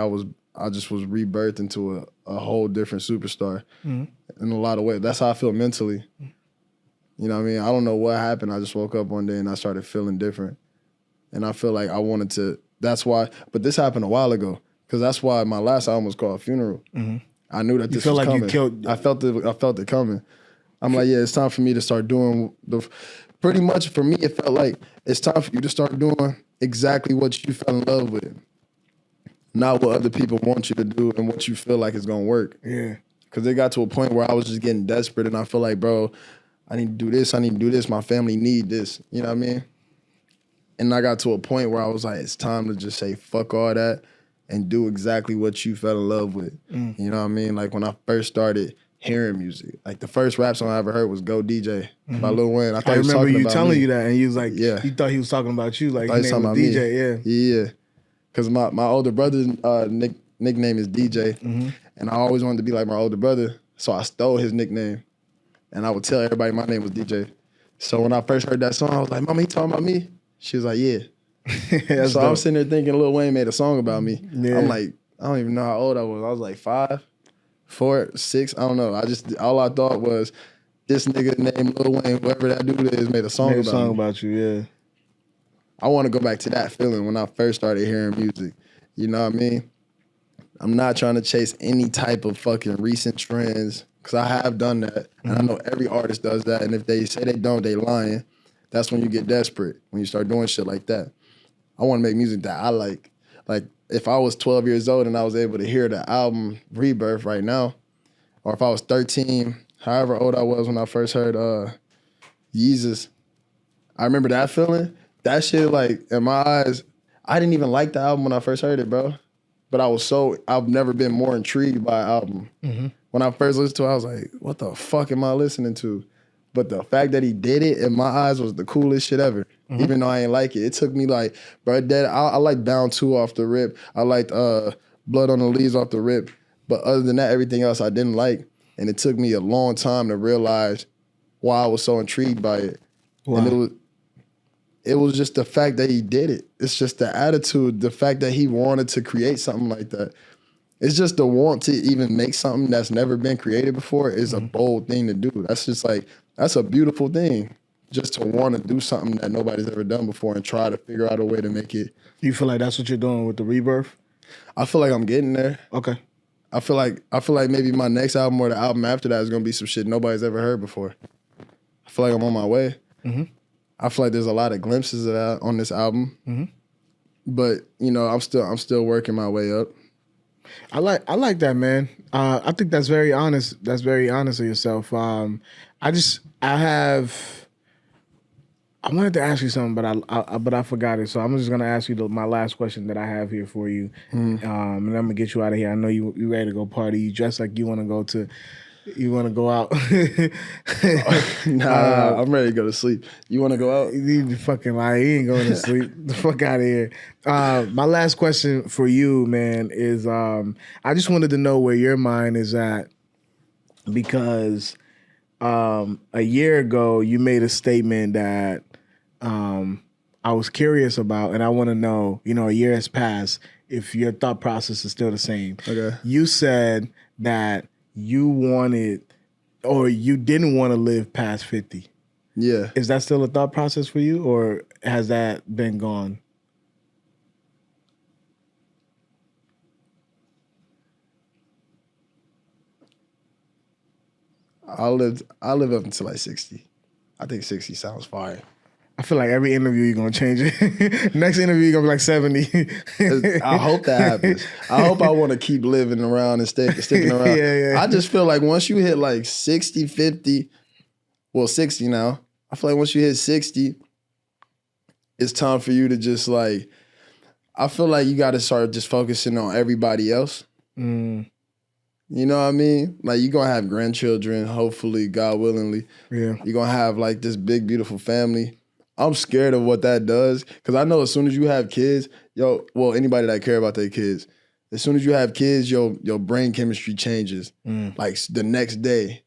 I just was rebirthed into a whole different superstar in a lot of ways. That's how I feel mentally. You know what I mean? I don't know what happened. I just woke up one day and I started feeling different. And I feel like I wanted to, that's why, but this happened a while ago, because that's why my last album was called Funeral. I knew that this was coming. You killed, I felt it coming. I'm like, yeah, it's time for me to start doing pretty much for me, it felt like it's time for you to start doing exactly what you fell in love with. Not what other people want you to do and what you feel like is gonna work. Yeah. Because it got to a point where I was just getting desperate and I feel like, bro, I need to do this. My family need this. You know what I mean? And I got to a point where I was like, it's time to just say fuck all that and do exactly what you fell in love with. You know what I mean? Like when I first started hearing music, like the first rap song I ever heard was Go DJ by Lil Wayne. I remember you telling me that and you was like, yeah. You thought he was talking about you, like his name was DJ, Yeah. Because my older brother's nickname is DJ, and I always wanted to be like my older brother, so I stole his nickname, and I would tell everybody my name was DJ. So when I first heard that song, I was like, Mama, he talking about me? She was like, yeah. So I'm sitting there thinking Lil Wayne made a song about me. Yeah. I'm like, I don't even know how old I was. I was like 5, 4, 6, I don't know. All I thought was this nigga named Lil Wayne, whoever that dude is, made a song about you, yeah. I want to go back to that feeling when I first started hearing music. You know what I mean? I'm not trying to chase any type of fucking recent trends, because I have done that. And I know every artist does that. And if they say they don't, they lying. That's when you get desperate, when you start doing shit like that. I want to make music that I like. Like, if I was 12 years old and I was able to hear the album Rebirth right now, or if I was 13, however old I was when I first heard Yeezus, I remember that feeling. That shit, like, in my eyes, I didn't even like the album when I first heard it, bro. But I've never been more intrigued by an album. When I first listened to it, I was like, what the fuck am I listening to? But the fact that he did it, in my eyes, was the coolest shit ever. Even though I ain't like it. It took me like, bro, I like Bound 2 off the rip. I liked Blood on the Leaves off the rip. But other than that, everything else I didn't like. And it took me a long time to realize why I was so intrigued by it. Wow. And it was just the fact that he did it. It's just the attitude, the fact that he wanted to create something like that. It's just the want to even make something that's never been created before is a bold thing to do. That's just like, that's a beautiful thing. Just to want to do something that nobody's ever done before and try to figure out a way to make it. You feel like that's what you're doing with the Rebirth? I feel like I'm getting there. Okay. I feel like maybe my next album or the album after that is gonna be some shit nobody's ever heard before. I feel like I'm on my way. I feel like there's a lot of glimpses of that on this album. But you know, I'm still working my way up. I like that, man. I think that's very honest. That's very honest of yourself. I wanted to ask you something, but I forgot it. So I'm just gonna ask you my last question that I have here for you, and I'm gonna get you out of here. I know you ready to go party. You dress like you want to go to You want to go out? Nah, I'm ready to go to sleep. You want to go out? You fucking lie. He ain't going to sleep. The fuck out of here. My last question for you, man, is I just wanted to know where your mind is at because a year ago you made a statement that I was curious about, and I want to know, a year has passed, if your thought process is still the same. Okay. You said that you wanted or you didn't want to live past 50. Yeah. Is that still a thought process for you, or has that been gone? I'll live up until like 60. I think 60 sounds fire. I feel like every interview you're gonna change it. Next interview you're gonna be like 70. I hope that happens. I hope I want to keep living around and sticking around. Yeah. I just feel like once you hit like 60, 50, well 60 now. I feel like once you hit 60, it's time for you to just like, I feel like you got to start just focusing on everybody else. Mm. You know what I mean? Like you're going to have grandchildren, hopefully, God willingly. Yeah. You're going to have like this big, beautiful family. I'm scared of what that does because I know as soon as you have kids, anybody that care about their kids, as soon as you have kids, your brain chemistry changes. Like the next day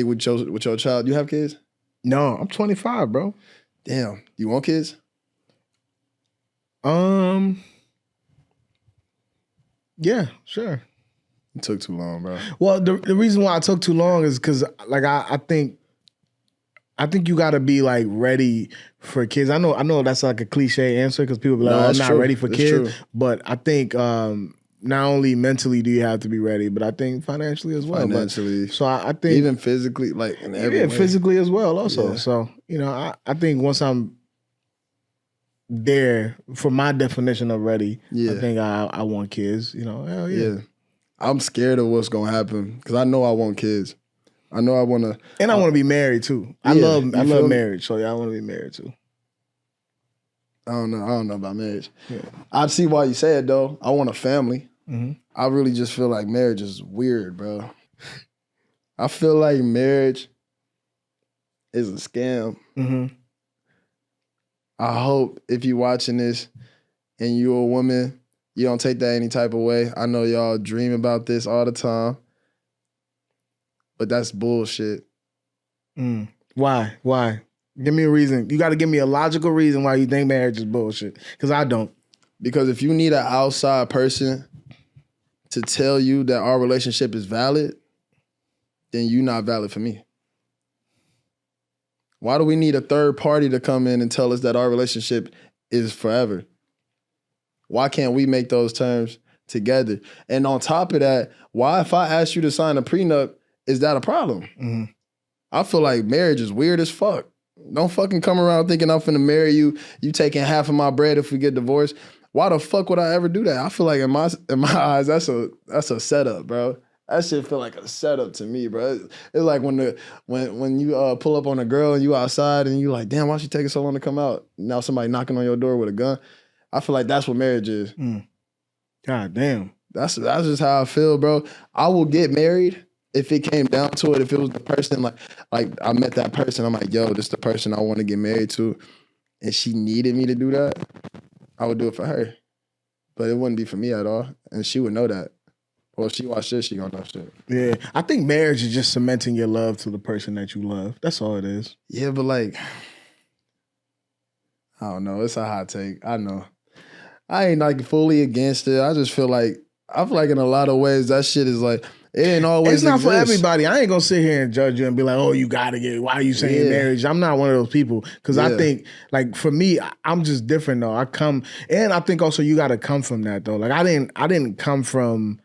with your child, you have kids? No, I'm 25, bro. Damn, you want kids? Yeah, sure. It took too long, bro. Well, the reason why I took too long is because like I think you got to be like ready for kids. I know that's like a cliche answer because people be like, I'm not ready for kids. True. But I think not only mentally do you have to be ready, but I think financially as well. Financially. So I think even physically, like in every way. Physically as well also. Yeah. So, I think once I'm there for my definition of ready, I think I want kids, hell yeah. I'm scared of what's going to happen because I know I want kids. I know I want to. And I want to be married too. I love marriage, so I want to be married too. I don't know about marriage. Yeah. I see why you say it though. I want a family. Mm-hmm. I really just feel like marriage is weird, bro. I feel like marriage is a scam. Mm-hmm. I hope if you're watching this and you're a woman, you don't take that any type of way. I know y'all dream about this all the time, but that's bullshit. Why? Give me a reason. You got to give me a logical reason why you think marriage is bullshit, because I don't. Because if you need an outside person to tell you that our relationship is valid, then you're not valid for me. Why do we need a third party to come in and tell us that our relationship is forever? Why can't we make those terms together? And on top of that, why if I ask you to sign a prenup, is that a problem? Mm-hmm. I feel like marriage is weird as fuck. Don't fucking come around thinking I'm finna marry you. You taking half of my bread if we get divorced. Why the fuck would I ever do that? I feel like in my eyes, that's a setup, bro. That shit feel like a setup to me, bro. It's like when you pull up on a girl and you outside and you like, damn, why she taking so long to come out? Now somebody knocking on your door with a gun. I feel like that's what marriage is. God damn. That's just how I feel, bro. I will get married if it came down to it. If it was the person like I met that person, I'm like, yo, this is the person I want to get married to, and she needed me to do that, I would do it for her. But it wouldn't be for me at all, and she would know that. Well, if she watch this, she gonna know shit. Yeah, I think marriage is just cementing your love to the person that you love. That's all it is. Yeah, but like, I don't know. It's a hot take. I know. I ain't like fully against it. I feel like in a lot of ways that shit is like, it ain't always It's not exist. for everybody. I ain't gonna sit here and judge you and be like, oh, you gotta get it. Why are you saying marriage? I'm not one of those people. Because I think, like, for me, I'm just different though. And I think also you gotta come from that though. Like I didn't come from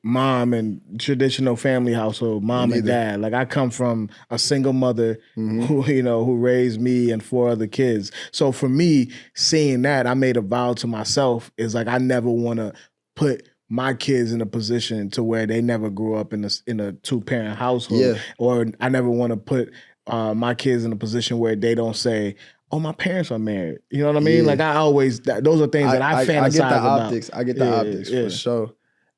mom and traditional family household, mom and dad. Like I come from a single mother who raised me and 4 other kids. So for me, seeing that, I made a vow to myself is like I never want to put my kids in a position to where they never grew up in a 2-parent household, or I never want to put my kids in a position where they don't say, oh, my parents are married. You know what I mean? Like I always, those are things that I fantasize about. I get the optics for sure.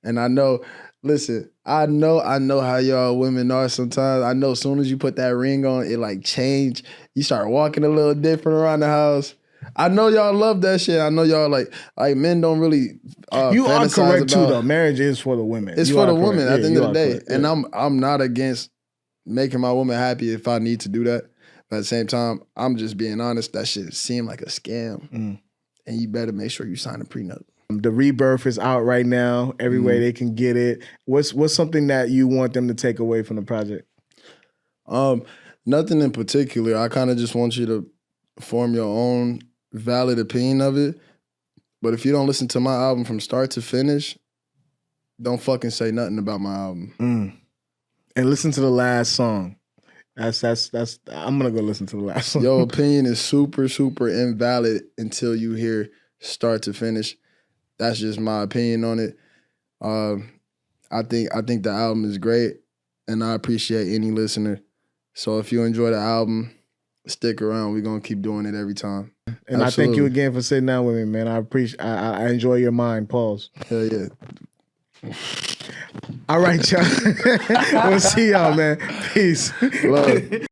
And I know, listen, I know how y'all women are sometimes. I know as soon as you put that ring on, it like change. You start walking a little different around the house. I know y'all love that shit. I know y'all like men don't really You are fantasize correct too, about- though. Marriage is for the women. It's You for are the correct. woman at the end you of the are day. correct. And Yeah. I'm not against making my woman happy if I need to do that. But at the same time, I'm just being honest. That shit seemed like a scam. And you better make sure you sign a prenup. The Rebirth is out right now. Every way they can get it. What's something that you want them to take away from the project? Nothing in particular. I kind of just want you to form your own valid opinion of it. But if you don't listen to my album from start to finish, don't fucking say nothing about my album. And listen to the last song. That's. I'm gonna go listen to the last song. Your opinion is super, super invalid until you hear start to finish. That's just my opinion on it. I think the album is great, and I appreciate any listener. So if you enjoy the album, stick around. We're gonna keep doing it every time. And Absolutely. I thank you again for sitting down with me, man. I appreciate. I enjoy your mind. Pause. Hell yeah. All right, y'all. We'll see y'all, man. Peace. Love.